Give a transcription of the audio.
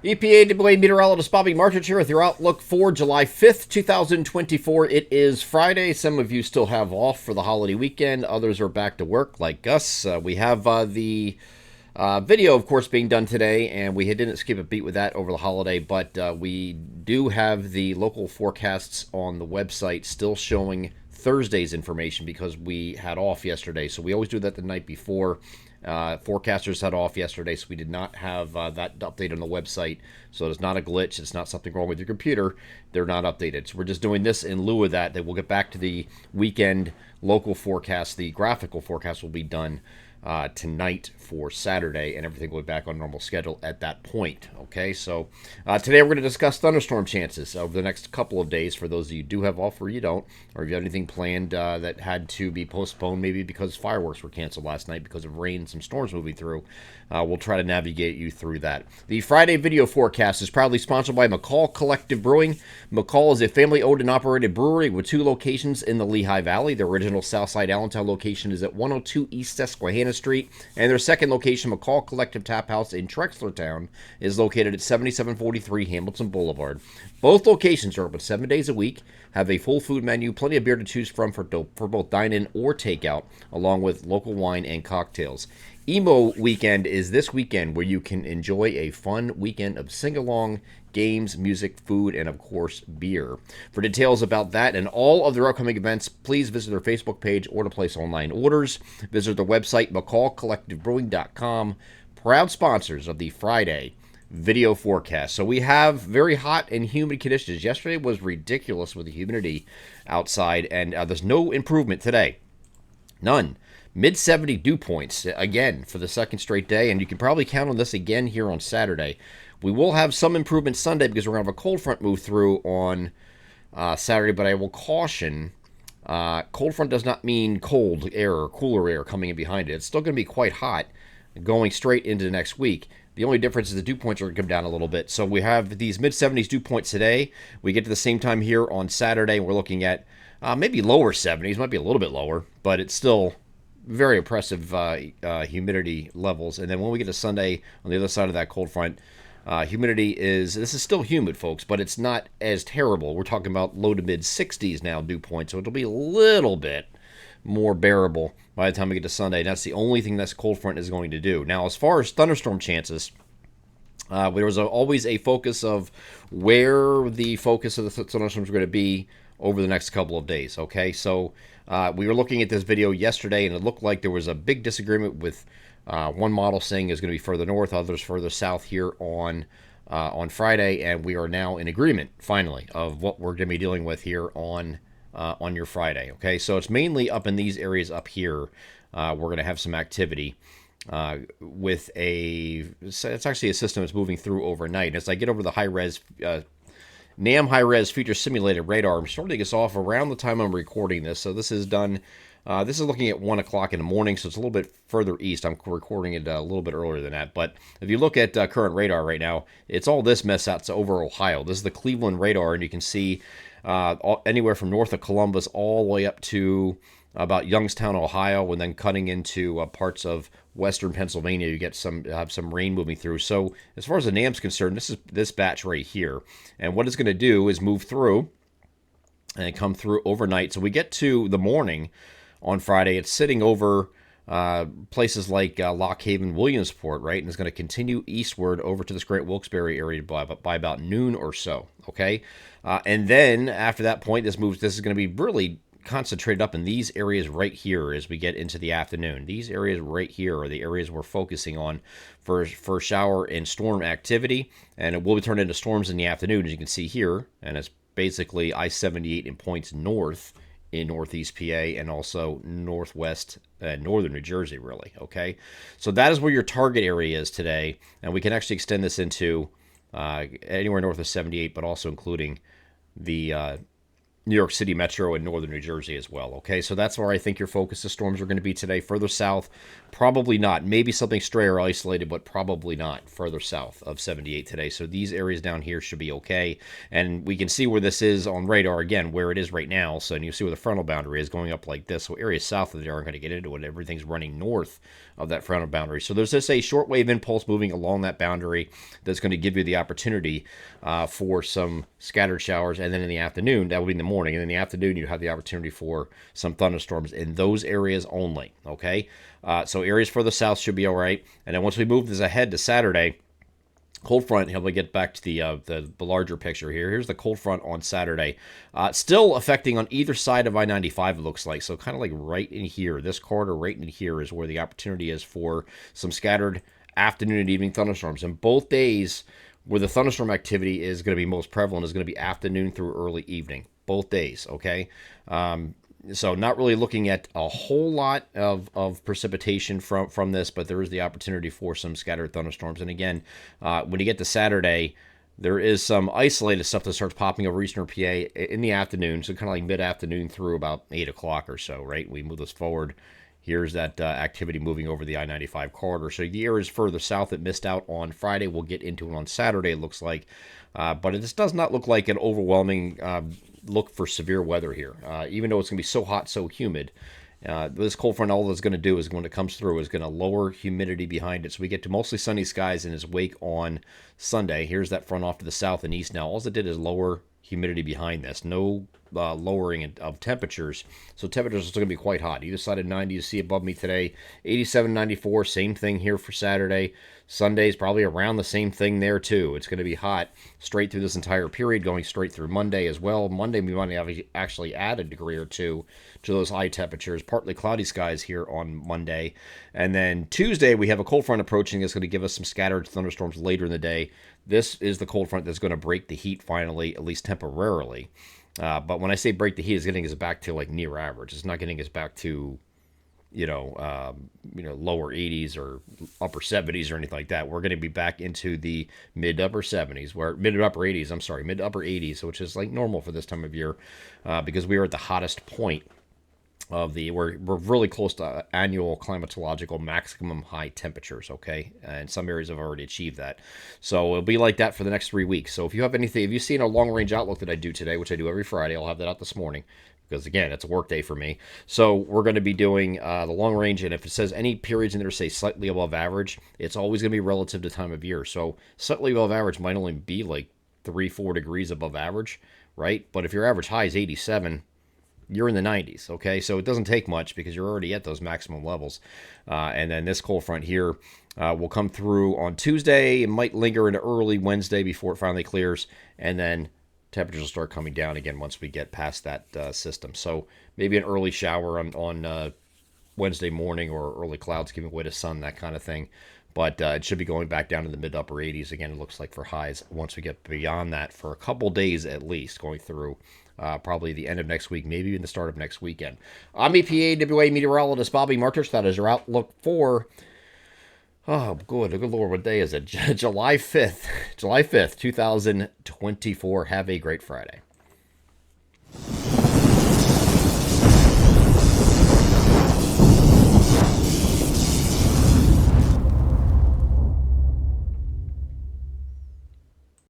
EPA deployed meteorologist Bobby Martich here with your outlook for July 5th, 2024. It is Friday. Some of you still have off for the holiday weekend. Others are back to work like us. We have the video, of course, being done today, and we didn't skip a beat with that over the holiday, but we do have the local forecasts on the website still showing Thursday's information because we had off yesterday. So we always do that the night before. Forecasters had off yesterday, so we did not have that update on the website. So it's not a glitch. It's not something wrong with your computer. They're not updated. So we're just doing this in lieu of that. We'll get back to the weekend local forecast. The graphical forecast will be done tonight for Saturday, and everything will be back on normal schedule at that point. Okay, so today we're going to discuss thunderstorm chances over the next couple of days for those of you who do have off or you don't, or if you have anything planned that had to be postponed, maybe because fireworks were canceled last night because of rain and some storms moving through. We'll try to navigate you through that. The Friday video forecast is proudly sponsored by McCall Collective Brewing. McCall is a family-owned and operated brewery with 2 locations in the Lehigh Valley. Their original Southside Allentown location is at 102 East Susquehanna Street, and their second location, McCall Collective Tap House in Trexlertown, is located at 7743 Hamilton Boulevard. Both locations are open 7 days a week, have a full food menu, plenty of beer to choose from for both dine-in or takeout, along with local wine and cocktails. Emo Weekend is this weekend where you can enjoy a fun weekend of sing-along, games, music, food, and of course, beer. For details about that and all of their upcoming events, please visit their Facebook page or to place online orders. Visit their website, mccallcollectivebrewing.com. Proud sponsors of the Friday video forecast. So we have very hot and humid conditions. Yesterday was ridiculous with the humidity outside, and there's no improvement today. None. Mid-70 dew points, again, for the second straight day, and you can probably count on this again here on Saturday. We will have some improvement Sunday because we're going to have a cold front move through on Saturday, but I will caution, cold front does not mean cold air or cooler air coming in behind it. It's still going to be quite hot going straight into the next week. The only difference is the dew points are going to come down a little bit. So we have these mid-70s dew points today. We get to the same time here on Saturday, and we're looking at maybe lower 70s, might be a little bit lower, but it's still very oppressive humidity levels. And then when we get to Sunday, on the other side of that cold front, humidity this is still humid, folks, but it's not as terrible. We're talking about low to mid 60s now, dew point, so it'll be a little bit more bearable by the time we get to Sunday. That's the only thing this cold front is going to do. Now, as far as thunderstorm chances, there was always a focus of where the focus of the thunderstorms are going to be over the next couple of days. Okay, so we were looking at this video yesterday, and it looked like there was a big disagreement with one model saying it's going to be further north, others further south here on Friday, and we are now in agreement finally of what we're going to be dealing with here on your Friday. Okay, so it's mainly up in these areas up here. We're going to have some activity with it's actually a system that's moving through overnight. As I get over the high-res NAM high-res future simulated radar, I'm starting us off around the time I'm recording this. So this is done. This is looking at 1 o'clock in the morning, so it's a little bit further east. I'm recording it a little bit earlier than that. But if you look at current radar right now, it's all this mess out to over Ohio. This is the Cleveland radar, and you can see anywhere from north of Columbus all the way up to about Youngstown, Ohio, and then cutting into parts of western Pennsylvania. You get some rain moving through. So as far as the NAM's concerned, this is this batch right here, and what it's going to do is move through and come through overnight. So we get to the morning on Friday. It's sitting over places like Lock Haven, Williamsport, right, and it's going to continue eastward over to this Great Wilkes-Barre area by about noon or so. Okay, and then after that point, this is going to be really concentrated up in these areas right here as we get into the afternoon. These areas right here are the areas we're focusing on for shower and storm activity, and it will be turned into storms in the afternoon, as you can see here, and it's basically I-78 in points north in northeast PA and also northwest northern New Jersey, really. Okay, so that is where your target area is today, and we can actually extend this into anywhere north of 78, but also including the New York City Metro and northern New Jersey as well. Okay, so that's where I think your focus of storms are going to be today. Further south, probably not. Maybe something stray or isolated, but probably not further south of 78 today. So these areas down here should be okay. And we can see where this is on radar again, where it is right now. So you see where the frontal boundary is going up like this. So areas south of there aren't going to get into it. Everything's running north of that frontal boundary. So there's just a shortwave impulse moving along that boundary that's going to give you the opportunity for some scattered showers. And then in the afternoon, that will be in the morning. And in the afternoon, you have the opportunity for some thunderstorms in those areas only. Okay, so areas further south should be all right. And then once we move this ahead to Saturday, cold front, he'll get back to the larger picture here. Here's the cold front on Saturday. Still affecting on either side of I-95, it looks like. So kind of like right in here. This corridor right in here is where the opportunity is for some scattered afternoon and evening thunderstorms. And both days where the thunderstorm activity is going to be most prevalent is going to be afternoon through early evening. Both days, okay? So not really looking at a whole lot of precipitation from this, but there is the opportunity for some scattered thunderstorms. And again, when you get to Saturday, there is some isolated stuff that starts popping over eastern PA in the afternoon, so kind of like mid-afternoon through about 8 o'clock or so, right? We move this forward. Here's that activity moving over the I-95 corridor. So the areas further south that missed out on Friday, we'll get into it on Saturday, it looks like. But it just does not look like an overwhelming look for severe weather here. Even though it's going to be so hot, so humid, this cold front, all it's going to do is when it comes through is going to lower humidity behind it. So we get to mostly sunny skies in its wake on Sunday. Here's that front off to the south and east now. All it did is lower humidity behind this. No lowering of temperatures. So temperatures are still going to be quite hot. Either side of 90 you see above me today. 87, 94, same thing here for Saturday. Sunday's probably around the same thing there too. It's going to be hot straight through this entire period, going straight through Monday as well. Monday we might have actually add a degree or two to those high temperatures. Partly cloudy skies here on Monday. And then Tuesday we have a cold front approaching that's going to give us some scattered thunderstorms later in the day. This is the cold front that's going to break the heat finally, at least temporarily. But when I say break the heat, it's getting us back to like near average. It's not getting us back to, lower 80s or upper 70s or anything like that. We're going to be back into the mid to upper 80s, which is like normal for this time of year, because we are at the hottest point of we're really close to annual climatological maximum high temperatures, okay? And some areas have already achieved that. So it'll be like that for the next 3 weeks. So if you've seen a long range outlook that I do today, which I do every Friday, I'll have that out this morning, because again, it's a work day for me. So we're going to be doing the long range, and if it says any periods in there say slightly above average, it's always going to be relative to time of year. So slightly above average might only be like 3-4 degrees above average, right? But if your average high is 87, you're in the 90s, okay? So it doesn't take much because you're already at those maximum levels. And then this cold front here will come through on Tuesday. It might linger into early Wednesday before it finally clears. And then temperatures will start coming down again once we get past that system. So maybe an early shower on Wednesday morning, or early clouds giving way to sun, that kind of thing. But it should be going back down to the mid-upper 80s again, it looks like, for highs once we get beyond that for a couple days at least, going through probably the end of next week, maybe even the start of next weekend. I'm EPAWA meteorologist Bobby Martich. That is your outlook for, good Lord, what day is it? July 5th, 2024. Have a great Friday.